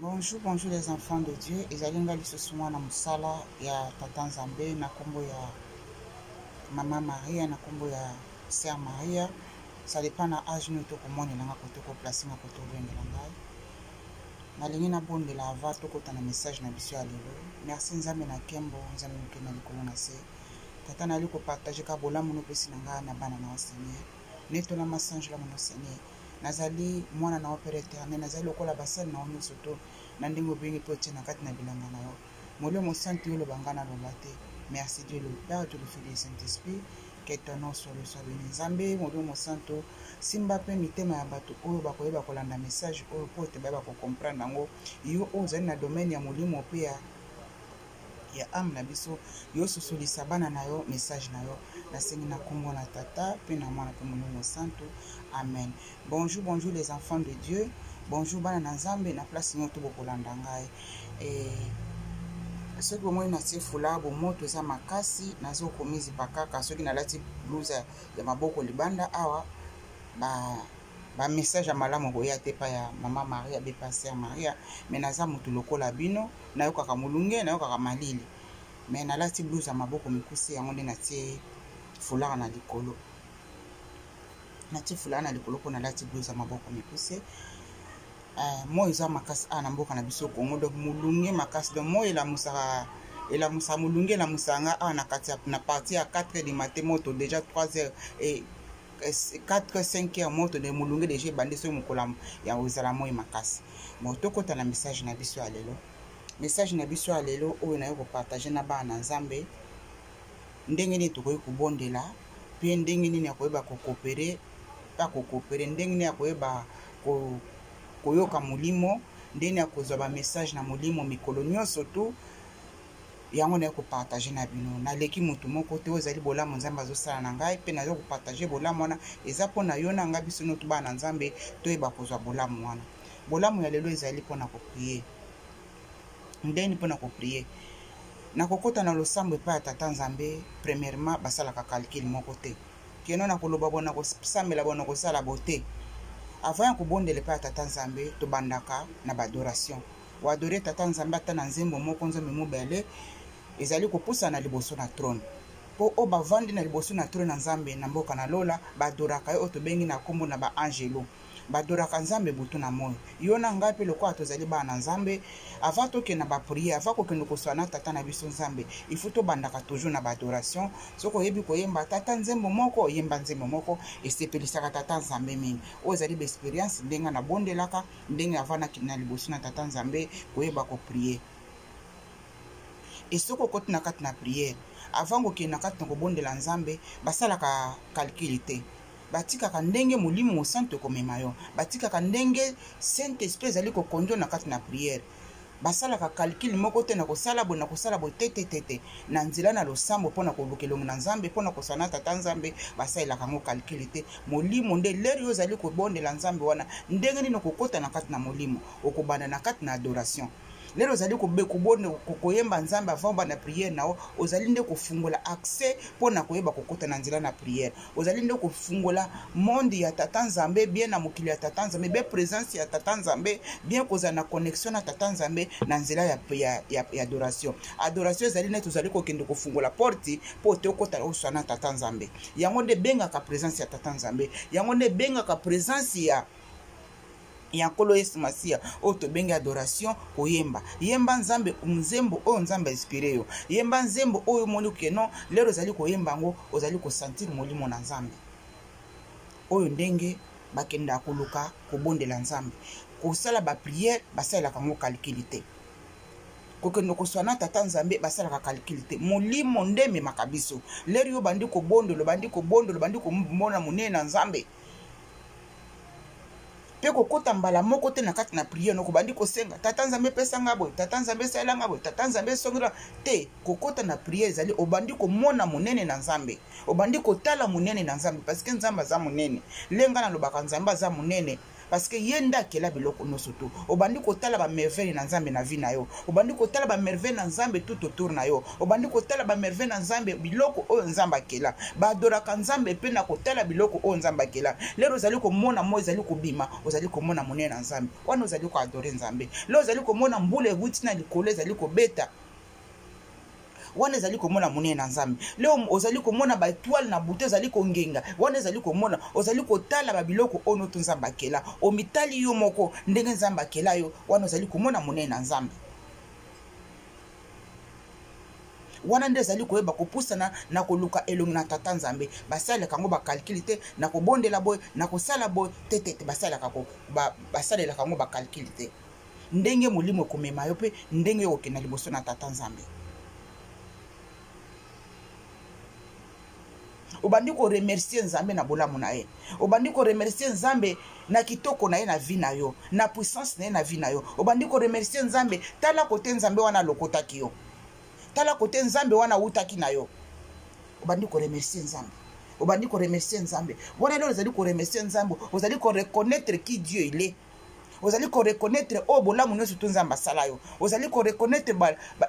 Bonjour, bonjour les enfants de Dieu. Ezalinga lisosumwa na musala ya Tata Nzambe na kombo ya Mama Maria na kombo ya Sœur Maria. Ça dépend na âge nous to komoni nanga koto ko place nga koto bengela ngai. Na lingi na bonde la ava to kota na message na biso ya lelo. Merci Nzambe na kembo Nzambe mukena likolo na se. Tata na liko partager ka bolamu no pesi nanga na bana na Seigneur. Neto na masange la mon Seigneur. Nazali mwana na opere éternel nazali lokola basali na ono soto na ndingo bingi pote na kati na bilanga na yo mole mo santi yo lobangana lobate. Merci Dieu le Père, Dieu le Fils et le Saint-Esprit, que ton nom soit béni. Nzambe mole mo santo simba pe mitema ya bato oyo bakoyeba kolanda message oyo pote ba ko comprendre ngo yo ozali na domaine ya molimo pe ya âme na biso yo sosolisa bana na yo message na yo nasengi na kombo na tata pe na mwana pe molimo santo. Amen. Bonjour, bonjour les enfants de Dieu. Bonjour bana na Nzambe na place nyoto bokolanda ngai. Soki bomoi na tie fula bomoto eza makasi nazo komizi pakaka soki nalati blouse ya maboko libanda awa ba message ya malamu boya te pa ya Mama Maria be pa Sœur Maria mais naza mutu lokola bino nayokaka mulunge nayokaka malili mais nalati blouse ya maboko mikuse yango nde natie fulard na likolo. Natie fulard na likolo pona lati blouse ya maboko mikuse. Moi eza makasi na mboka na biso Congo donc mulunge makasi donc moi ela musa mulunge la musanga na kati na partie à 4h du matin moto déjà 3h et 4-5 heures moto de mulunge déjà bande so mukola ya ozala moi makasi. Bon tokota na message na biso ya lelo. Message na biso ya lelo oyo na yo ko partager na bana Nzambe ndenge ni tokoyi kubondela pe ndenge ni ya koyeba ko coopérer pa ko coopérer ndenge ni ya koyeba ko koyoka mulimo ndenge ya kozwa ba message na mulimo mikolo nyonso tu yango na ko partager na bino na leki mutu moko te ozali bolamu Nzambe azosala na ngai pe nazo ko partager bolamu wana eza pona yo na ngai biso notu bana Nzambe toyeba kozwa bolamu wana. Bolamu ya lelo ezali pona ko prier ndeni pona ko prier na kokota na losambo pa Tata Nzambe. Premièrement basala ka calcul moko te keno na koloba bona ko samela bona ko sala bote avant ko bondele pa Tata Nzambe to bandaka na adoration wa adorer Tata Nzambe ata na nzembo moko Nzambe mobele ezali ko pusa na liboso na trône po o bavandi na liboso na trône na Nzambe na mboka na lola badoraka yo to bengi na kombo na ba angelo badoraka Nzambe butu na moyo yo na ngai pe lokwa tozali bana Nzambe avant toke na ba prière avant ko kende ko swana Tata na biso Nzambe il faut to bandaka toujours na ba adoration soko yebi ko yemba Tata nzembo moko yemba nzembo moko esepelisaka Tata Nzambe mingi ozali ba experience ndenga na bondelaka ndenge avana na liboso na Tata Nzambe ko yeba ko prier et soko koti na kati na prière avant ko ke na kati na ko bondela Nzambe basala ka calculité batikaka ndenge mulimo mosanto komema yo batikaka ndenge Saint-Esprit ezali ko konjo na kati na prière basala ka calcul moko te na kosala bo tete na nzela na losambo pona ko lukelongo na Nzambe pona ko sana Tata Nzambe basala kango calcul te molimo nde lero yo zali ko bondela Nzambe wana ndenge nino kokota na kati na molimo okobanda na kati na adoration lero ozali kubonde koyemba Nzambe avant bana prière nao ozali nde kofungola accès pona koyeba kokota na nzela na prière ozali nde kofungola monde ya Tata Nzambe bien na mokili ya Tata Nzambe bien présence ya Tata Nzambe bien koza na connexion na Tata Nzambe na nzela ya adoration ezali nde tozali kokende kofungola porte po te okota osana Tata Nzambe yango nde benga ka présence ya Tata Nzambe yango nde benga ka présence ya nkolo Yesu Masia o to benga adoration koyemba yemba Nzambe nzembo o Nzambe inspiré yo yemba nzembo oyo moni keno lero zali koyemba ngo ozali ko sentir molimo na Nzambe oyo ndenge bakenda koluka kobondela Nzambe kosala ba prière basala kango calculité kokendo koswana Tata Nzambe basala ka calculité molimo ndeme makabiso lero yo bandi ko bondolo bandi ko mbona munene na Nzambe pe kokota mbala moko te na kati na prière no kobandi kosenga Tata Nzambe pesa ngabo Tata Nzambe sala ngabo Tata Nzambe songira te kokota na prière ezali obandi ko mona munene na Nzambe obandi ko tala munene na Nzambe parce que Nzambe za munene lenga na lobaka Nzambe za munene parce que yenda kela biloko no soto obandi kotala ba merveille na nzambe na vie na yo obandi kotala ba merveille na nzambe tout autour na yo obandi kotala ba merveille na nzambe biloko oyo nzambe akela ba adoraka nzambe pe na kotala biloko oyo nzambe akela lero ozali komona mo ezali kobima ozali komona monene na nzambe wana ozali ko adore nzambe lero ozali komona mbula ewuti na likolo ezali kobeta wana ezali komona monene na nzambe leo ozali komona ba étoile na buto ezali kongenga wana ezali komona ozali kotala ba biloko ono to nzambe akela omitali yo moko ndenge nzambe akela yo wana ozali komona monene na nzambe wana nde ezali koyeba kopusana na koluka elongi na tata nzambe basalelaka yango bakalkile te na kobondela boye na kosala boye te basalelaka yango bakalkile te ndenge molimo ekomema yo mpe ndenge yo okenda liboso na tata nzambe obandi ko remercier nzambe na bolamu na ye obandi ko remercier nzambe na kitoko na ye na vie na yo na puissance na ye na vie na yo obandi ko remercier nzambe tala kote nzambe wana lokotaki yo tala kote nzambe wana utaki na yo obandi ko remercier nzambe obandi ko remercier nzambe wana lelo ozali ko remercier nzambe ozali ko reconnaître qui Dieu il est ozali ko reconnaître o bolamu nyonso to nzambe asala yo ozali ko reconnaître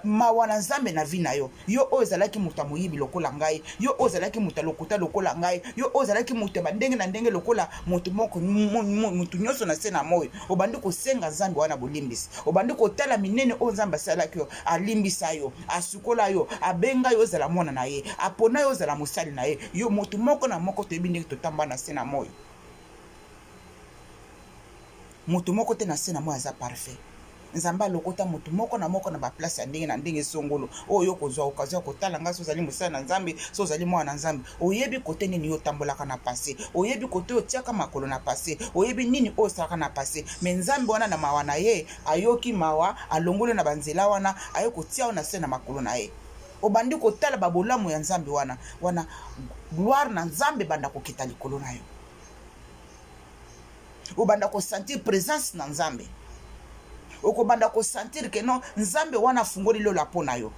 mawa na nzambe na vie na yo yo oyo ezalaki moto ya moyibi lokola ngai yo oyo ezalaki moto ya lokuta lokola ngai yo oyo ezalaki moto ya bandenge na ndenge lokola moto moko motu nyonso na se na moyo obandi kosenga nzambe wana bolimbisi obandi kotala minene oyo nzambe asalaki yo alimbisa yo asukola yo abenga yo ozala mwana na ye apona yo ozala mosali na ye yo motu moko na moko toyebi ndenge totamba na se na moyo moto moko te na se na moyo aza parfait nzambe alokota moto moko na baplace ya ndenge na ndenge songolo oyo kozwa okazio kotala nga so ozali mosala na nzambe so ozali mwana na nzambe oyebi kote nini yo tambolaka na passé oyebi kote otiaka makolo na passé oyebi nini oyo osalaka na passé me nzambe wana na mawa na ye ayoki mawa alongoli na banzela wana aye kotia na se na makolo na ye obandi kotala babolamu ya nzambe wana gloire na nzambe banda kokita likolo na yo obanda ko sentir présence na nzambe okobanda ko sentir que non nzambe wana fungoli lo la pona yo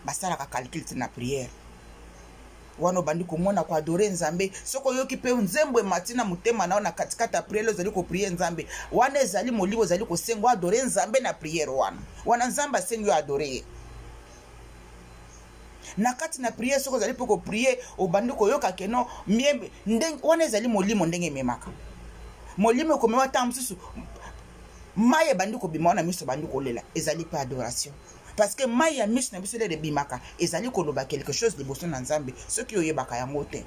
basala ka calcul na prière wana obandi komona ko adorer nzambe soko yoki pe nzembo matina mutema na katikata prière ozali ko prier nzambe wana ezali molibo ozali ko sengo adorer nzambe na prière wana nzambe sengo adorer na kati na prière soko ozali poko prier obandi koyoka keno miembe ndenge wana ezali molimo ndenge memaka molimo komema ta msusu maye bandi ko bima wana miso bandi kolela ezali pa adoration parce que maye ya miso na biso le bimaka ezali koloba quelque chose liboso na nzambe soki oyebaka yango te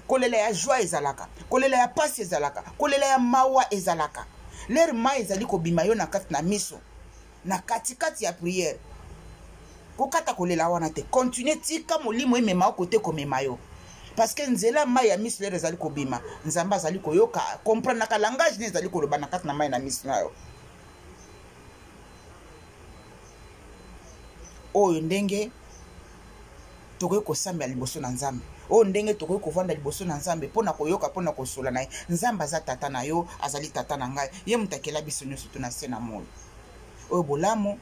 kolela ya joie ezalaka kolela ya pasi ezalaka kolela ya mawa ezalaka ler maye ezali ko bima yo na kati na miso na kati ya prière kokata kolela wana te continue tika molimo emema kote komema yo parce que nzela mai ya miso lero ezali kobima nzamba azali koyoka comprendre naka langage ne ezali koloba na kati na mai na miso na yo oyo ndenge tokoki kosambela liboso na nzambe oyo ndenge tokoki kovanda liboso na nzambe mpona koyoka mpona kosola na ye nzambe aza tata na yo azali tata na ngai ye moto akela biso nyonso to na se na moyo oyo bolamu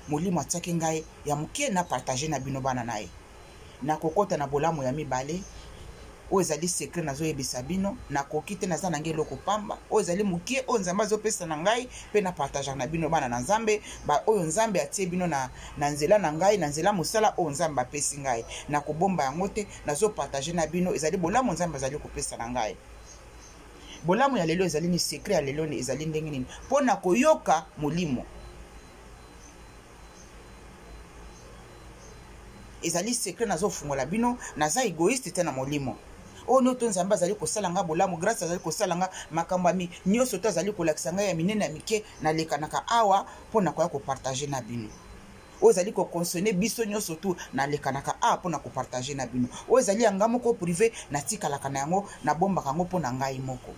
molimo atiaki ngai ya mokie na partage na bino bana na ye na kokota na bolamu ya mibale oyo ezali secret nazoyebisa bino nakoki te naza na ngai eloko pamba oyo ezali mokie oyo nzambe azopesa na ngai mpe na partage na bino bana na nzambe oyo nzambe atie bino na nzela na ngai na nzela mosala oyo nzambe apesi ngai na kobomba yango te nazopartage na bino ezali bolamu nzambe azali kopesa na ngai bolamu ya lelo ezali ni secret ya lelo ezali ndenge nini mpona koyoka molimo ezali secret nazofungola bino naza egoïste te na molimo ono to nzambe azali kosala nga bolamu grâce azali kosala nga makambo ami nyonso to azali kolakisa ngai ya minene ya mike nalekanaka awa mpona koya kopartage na bino oyo ezali kokonsone biso nyonso tu nalekanaka awa mpona kopartage na bino oyo ezali yanga moko privé natikalaka na yango nabombaka yango mpona ngai moko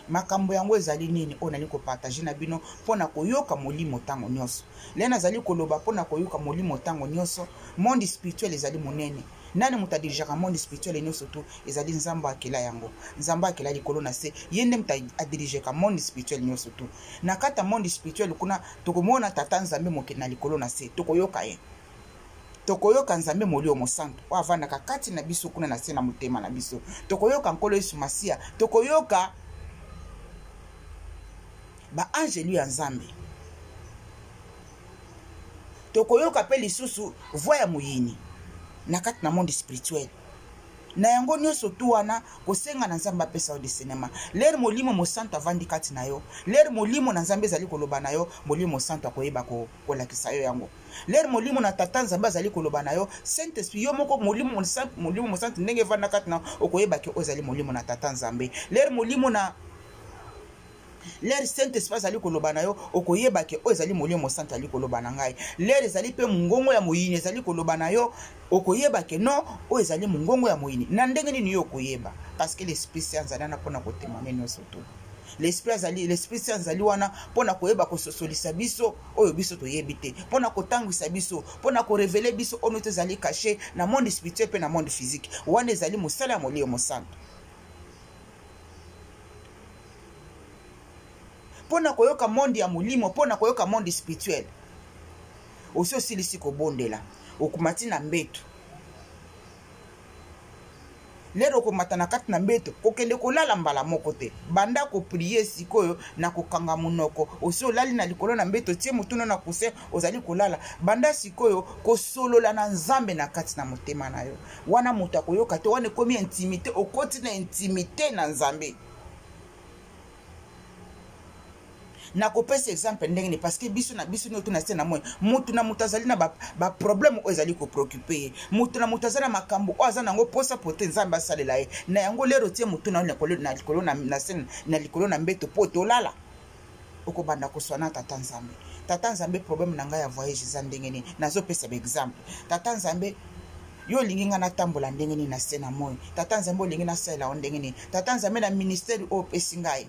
makambo yango ezali nini oyo nali kopartage na bino mpona koyoka molimo ntango nyonso le nazali koloba mpona koyoka molimo ntango nyonso monde spirituel ezali monene nani moto adirijaka monde spirituel nyonso tu ezali nzambe akela yango nzambe akela likolo na se ye nde moto adirijaka monde spirituel nyonso tu na kati ya monde spirituel kuna tokomona tata nzambe moke na likolo na se tokoyoka ye tokoyoka nzambe molio mosantu o avandaka kati na biso kuna na se na motema na biso tokoyoka nkolo Yesu Masiya tokoyoka ba angelu ya nzambe tokoyoka pe lisusu voix ya muyini na kati na monde spirituel na yango nyonso tu wana kosenga na nzambe apesa yo discernement lere molimo mosantu avandi kati na yo lere molimo na nzambe ezali koloba na yo molimo mosantu akoyeba kolakisa yo yango lere molimo na tata nzambe azali koloba na yo saint esprit yo moko molimo mosantu ndenge evanda kati na okoyeba ke ozali molimo na tata nzambe lere molimo na l'air saint esprit azali koloba na yo okoyeba ke o ezali molimo mosantu ali koloba na ngai l'air ezali pe mungongo ya moyini ezali koloba na yo okoyeba ke no o ezali mungongo ya moyini na ndenge nini yo okoyeba parce que l'esprit saint azali na pona kotémoigner nyonso tu l'esprit saint azali wana pona koyeba kososolisa biso oyo biso toyebi te pona kotangwisa biso pona korevele biso ono tozali caché na monde spirituel pe na monde physique wana ezali mosala ya molimo mosantu pona koyoka monde ya mulimo pona koyoka monde spirituel osi osilisi kobondela okumati na mbeto lero okomata na kati na mbeto kokende kolala mbala moko te banda koprie sikoyo na kokanga munoko osi olali na likolo na mbeto tie mutuno na kuse ozali kolala banda sikoyo kosolola na nzambe na kati na motema na yo wana mutu akoyoka te wana ekomi intimité okoti na intimité na nzambe na kopesa exemple ndenge parce que biso na biso nyoto na sena moyo mutu na mutazali na ba problème o ezali ko préoccuper mutu na mutazala makambo o azana ngo posa pote nzambe asalela ye na yango lero tie mutu na likolo na sena na likolo na mbeto poto lala okobanda koswana tata nzambe problème na ngai ya voyage za ndenge ni nazo pesa ba exemple tata nzambe yo lingi nga na tambola ndenge ni na sena moyo tata nzambe lingi na sala ndenge ni tata nzambe na ministère o pesi ngai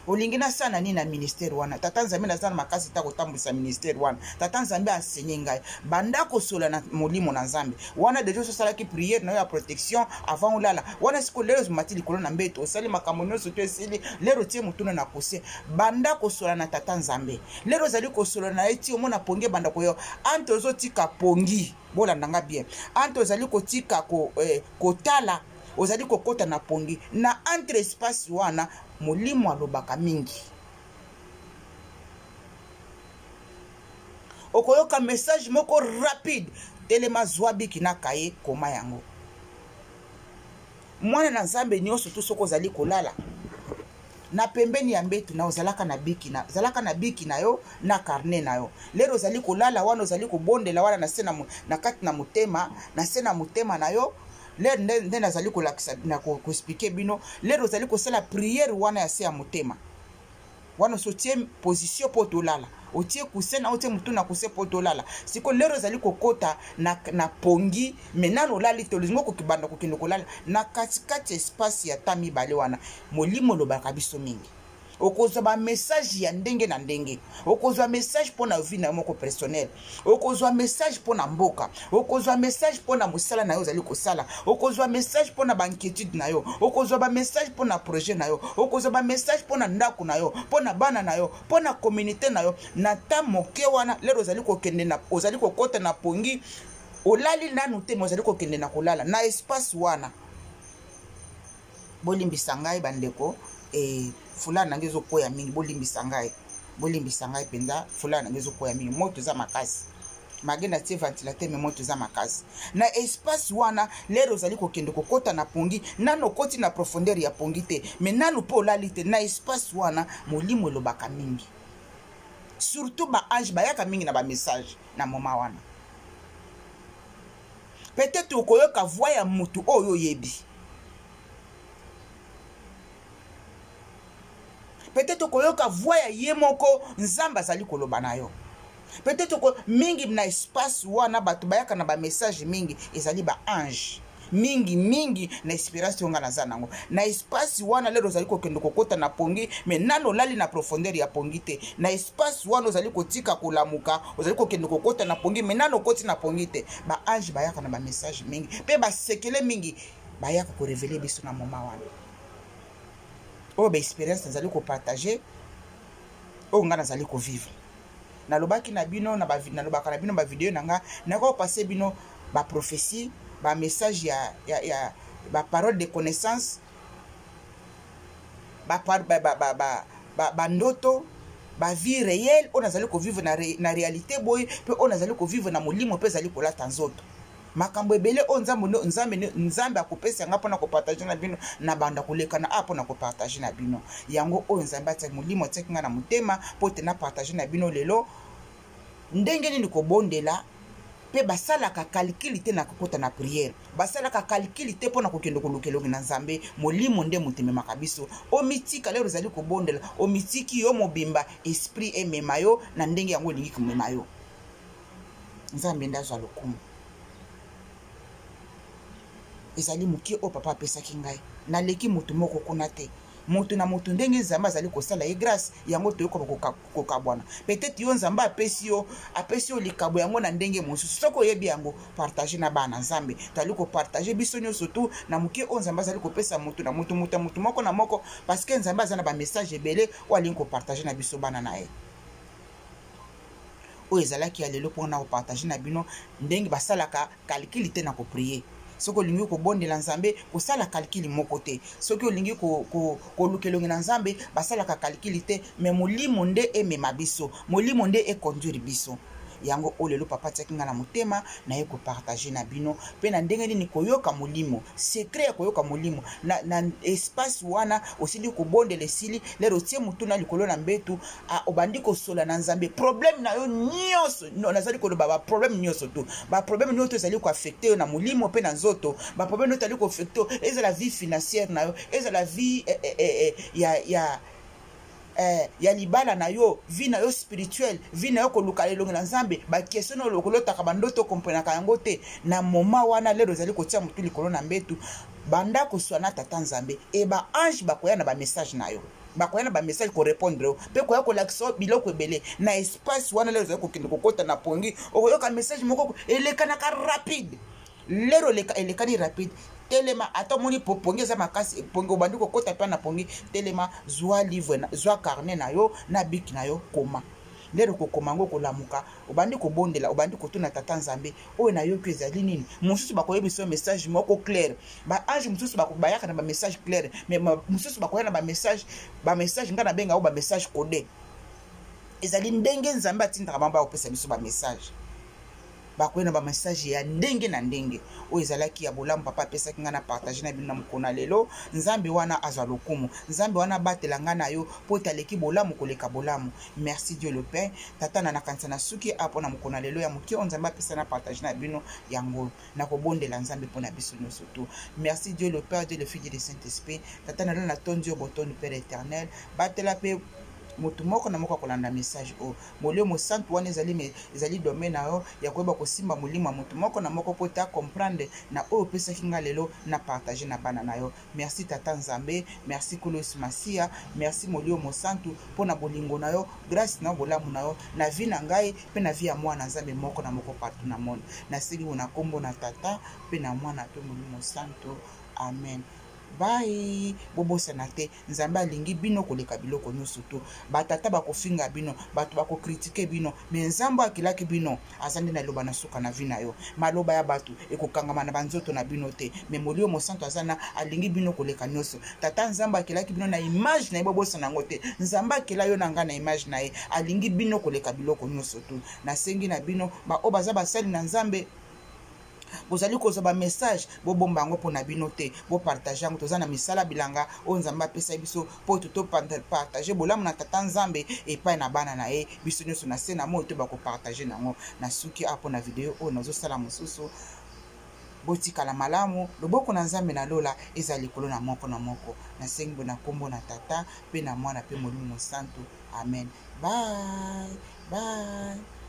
olingi na sana ni na ministère wana tata nzambe na zana makasi ta kotambulisa ministère wana tata nzambe enseigner ngai banda kosola na molimo na nzambe wana deja so sala ki prière na ya protection avant olala wana siko lero mati likolo na mbeto osali makambo nyonso to esili lero tie mutuna na kose banda kosola na tata nzambe lero zali kosola na eti omona ponge banda koyo anto ozotika pongi bola ndanga bien anto zali kotika kotala ozali kokota na pongi na entre espace wana molimo alobaka mingi okoyoka message moko rapide telema zwabiki na kaye koma yango mwana na nzambe nyonso tu soko ozali kolala na pembeni ya mbetu na ozalaka na biki na yo na carnet na yo lero ozali kolala wana ozali kobondela wana na kati na motema na se na motema na yo lero nde nazali kolakisa na koexplike bino lero ozali kosala prière wana ya se ya motema wana sotie position po tolala otie kusena otie mutu na kuse po tolala siko lero ozali kokota na pongi menano olali te olingo kokibanda kokende kolala na katikati espace ya ta mibale wana molimo olobaka biso mingi okozwa ba message ya ndenge na ndenge okozwa message pona vie na moko personnel okozwa message pona mboka okozwa message pona musala na yo ozali kosala okozwa message pona ba inquiétude na yo okozwa ba message pona projet na yo okozwa ba message pona ndako na yo pona bana na yo pona communauté na yo na ta moke wana lero ozali kokende na ozali kokota na pongi olali nanu te ozali kokende na kolala na espace wana bolimbisa ngai bandeko fulana ngezo koya mingi bolimbisa ngai penda fulana ngezo koya mingi moto za makasi magenda tie ventilateur me moto za makasi na espace wana lero ozali kokende kokota na pongi nano koti na profondeur ya pongi te me nano po olali te na espace wana molimo elobaka mingi surtout ba ange bayaka mingi na ba message na moma wana peut-être okoyoka voix ya mutu oyo yebi peut-être koyoka voix ya ye moko nzamba zali koloba na yo peut-être ko mingi na espace wana batu bayaka na ba message mingi ezali ba ange mingi na inspiration nga na zanango na espace wana lero zali kokende kokota na pongi me nano lali na profondeur ya pongi te na espace wana zali kotika kolamuka ozali kokende kokota na pongi me nano koti na pongi te ba ange bayaka na ba message mingi pe ba sekele mingi bayaka ko révéler biso na moment wana o ba expérience nazali ko partager o nga nazali ko vivre nalobaki na bino nalobaka na bino ba video nanga nako passer bino ba prophétie ba message ya ba parole de connaissance ba ndoto ba vie réelle on azali ko vivre na réalité boy pe on azali ko vivre na molimo pe azali ko lata nzoto makambo ebele o nzambe akopesa nga mpona kopartage na bino na banda kolekana mpona kopartage na bino yango oyo nzambe atiaki molimo atiaki nga na motema mpo te na partage na bino lelo ndenge nini kobondela mpe basalaka calcul te na kokota na priere basalaka calcul te mpona kokende kolukelongi na nzambe molimo nde motememaka biso omitika lero ozali kobondela omitiki yo mobimba esprit emema yo na ndenge yango olingi komema yo nzambe nde azwa lokumu ezali mokie oyo papa apesaki ngai naleki motu moko kuna te motu na motu ndenge nzambe azali kosala ye grâce yango toyoka kokabwana peut-être yo nzambe apesi yo likabo yango na ndenge mosusu soki oyebi yango partage na bana nzambe tozali kopartage biso nyonso tu na mokie oyo nzambe azali kopesa motu na motu moko na moko parce que nzambe aza na bamessage ebele oyo alingi kopartage na biso bana na ye oyo ezalaki ya lelo mpona kopartage na bino ndenge basalaka calcul te na koprie soki olingi kobondela nzambe kosala calcul moko te soki olingi kolukelongi na nzambe basalaka calcul te me molimo nde emema biso molimo nde econduire biso yango oyo lelo papa atiaki nga na motema naye kopartage na bino mpe na ndenge nini koyoka molimo secret ya koyoka molimo na espace wana osili kobondela esili lero otie motu na likolo na mbetu obandi kosola na nzambe problème na yo nyonso nazali koloba baproblème nyonso tu baproblème nyonso ezali koaffecte yo na molimo mpe na nzoto baproblème nyonso ezali koaffecte yo ezala vie financière na yo ezala vie ya libala na yo vie na yo spirituel vie na yo koluka lelongi na nzambe bakestion na lokolotaka bandoto komprenaka yango te na moma wana lero ezali kotia motu likolo na mbetu banda koswa na tata nzambe e baange bakoya na bamessage na yo bakoya na bamessage korépondre yo mpe koya kolakisa biloko ebele na espace wana lero ezali kokende kokota na pongi okoyoka message moko elekanaka rapide lero elekani rapide telema ata moni pongi eza makasi pongi obandi kokota mpe na pongi telema zwa livre zwa carnet na yo na biki na yo koma lero kokoma ngo kolamuka obandi kobondela obandi kotuna tata nzambe oyo na yo pe ezali nini mosusu bakoyebisa message moko clair baange mosusu bayaka na bamessage clair mais mosusu bakoya na bamessage nga na benga o bamessage codé ezali ndenge nzambe atindaka bango bakopesa biso bamessage bakoyena ba message ya ndenge na ndenge oyo ezalaki ya bolamu papa apesaki nga na partage na bino na mokona lelo nzambe wana azwa lokumu nzambe wana batela nga na yo po taleki bolamu koleka bolamu merci Dieu le Père tata na nakanisa na suki apo na mokona lelo ya mokie o nzambe apesa na partage na bino yango na kobondela nzambe mpona biso nyonso tu merci Dieu le Père Dieu le Fils et le Saint-Esprit tata na lelo na tondi yo botondi Père éternel batela pe motu moko na moko akolanda message o molimo santu wana ezali domaine na yo ya koyeba kosimba molimo ya motu moko na moko po ta comprendre na oyo opesaki nga lelo na partage na bana na yo merci tata nzambe merci kolos masia merci molimo santu mpo na bolingo na yo grâce na bolamu na yo na vie na ngai mpe na vie ya mwana nzambe moko na moko partout na monde nasengi na kombo na tata mpe na mwana mpe molimo santu amen bye bobosana te nzambe alingi bino koleka biloko nyonso tu batata bakofinga bino bato bakokritike bino me nzambe akilaki bino aza nde na loba na suka na vi na yo maloba ya bato ekokangama na banzoto na bino te me molio mosantu aza na alingi bino koleka nyonso tata nzambe akilaki bino na image na ye bobosana yango te nzambe akela yo na nga na image na ye alingi bino koleka biloko nyonso tu nasengi na bino baoyo baza basali na nzambe bozali kozwa ba message bobomba yango mpona bino te bopartage yango toza na misala bilanga oyo nzambe apesa biso mpo topartage bolamu na tata nzambe epai na bana na ye biso nyonso na se na moi to bakopartage nango na suki apo na video oyo nazosala mosusu botikala malamu loboko na nzambe na lola eza likolo na moko na moko nasengi bo na kombo na tata mpe na mwana mpe molimo santu amen bye bye